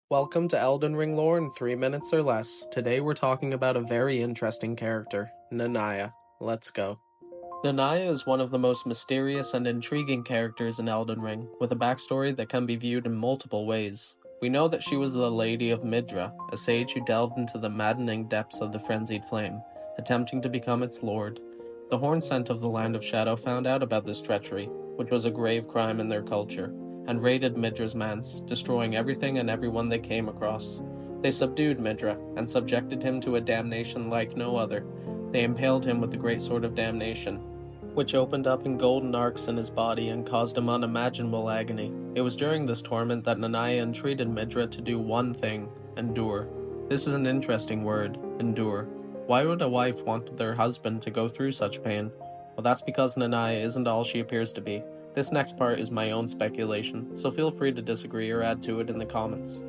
Welcome to Elden Ring lore in 3 minutes or less. Today we're talking about a very interesting character, Nanaya. Let's go. Nanaya is one of the most mysterious and intriguing characters in Elden Ring, with a backstory that can be viewed in multiple ways. We know that she was the Lady of Midra, a sage who delved into the maddening depths of the Frenzied Flame, attempting to become its lord. The Hornsent of the Land of Shadow found out about this treachery, which was a grave crime in their culture, and raided Midra's manse, destroying everything and everyone they came across. They subdued Midra, and subjected him to a damnation like no other. They impaled him with the Great Sword of Damnation, which opened up in golden arcs in his body and caused him unimaginable agony. It was during this torment that Nanaya entreated Midra to do one thing: endure. This is an interesting word, endure. Why would a wife want their husband to go through such pain? Well, that's because Nanaya isn't all she appears to be. This next part is my own speculation, so feel free to disagree or add to it in the comments.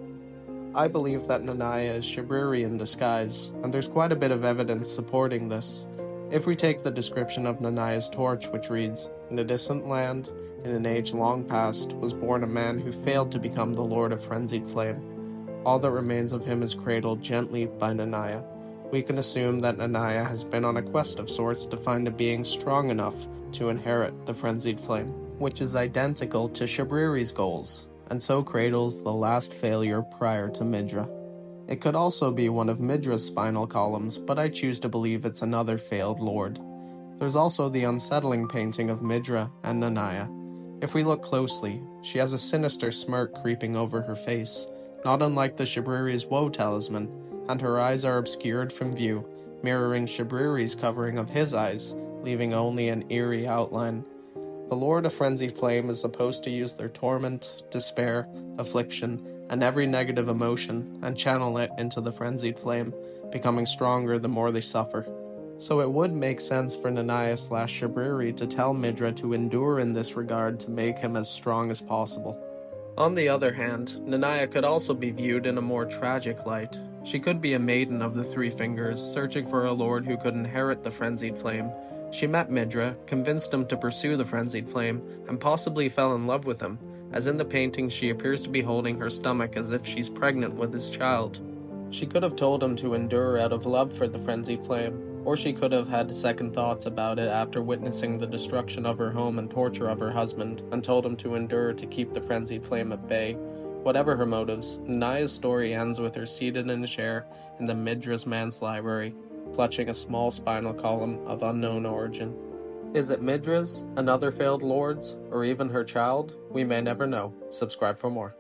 I believe that Nanaya is Shabriri in disguise, and there's quite a bit of evidence supporting this. If we take the description of Nanaya's torch, which reads, "In a distant land, in an age long past, was born a man who failed to become the Lord of Frenzied Flame. All that remains of him is cradled gently by Nanaya." We can assume that Nanaya has been on a quest of sorts to find a being strong enough to inherit the Frenzied Flame, which is identical to Shabriri's goals, and so cradles the last failure prior to Midra. It could also be one of Midra's spinal columns, but I choose to believe it's another failed lord. There's also the unsettling painting of Midra and Nanaya. If we look closely, she has a sinister smirk creeping over her face, not unlike the Shabriri's woe talisman, and her eyes are obscured from view, mirroring Shabriri's covering of his eyes, leaving only an eerie outline. The Lord of Frenzied Flame is supposed to use their torment, despair, affliction, and every negative emotion, and channel it into the Frenzied Flame, becoming stronger the more they suffer. So it would make sense for Nanaya/Shabriri to tell Midra to endure in this regard to make him as strong as possible. On the other hand, Nanaya could also be viewed in a more tragic light. She could be a maiden of the Three Fingers, searching for a lord who could inherit the Frenzied Flame. She met Midra, convinced him to pursue the Frenzied Flame, and possibly fell in love with him, as in the painting she appears to be holding her stomach as if she's pregnant with his child. She could have told him to endure out of love for the Frenzied Flame, or she could have had second thoughts about it after witnessing the destruction of her home and torture of her husband, and told him to endure to keep the Frenzied Flame at bay. Whatever her motives, Nanaya's story ends with her seated in a chair in the Midra's manse library, clutching a small spinal column of unknown origin. Is it Midra's, another failed lord's, or even her child? We may never know. Subscribe for more.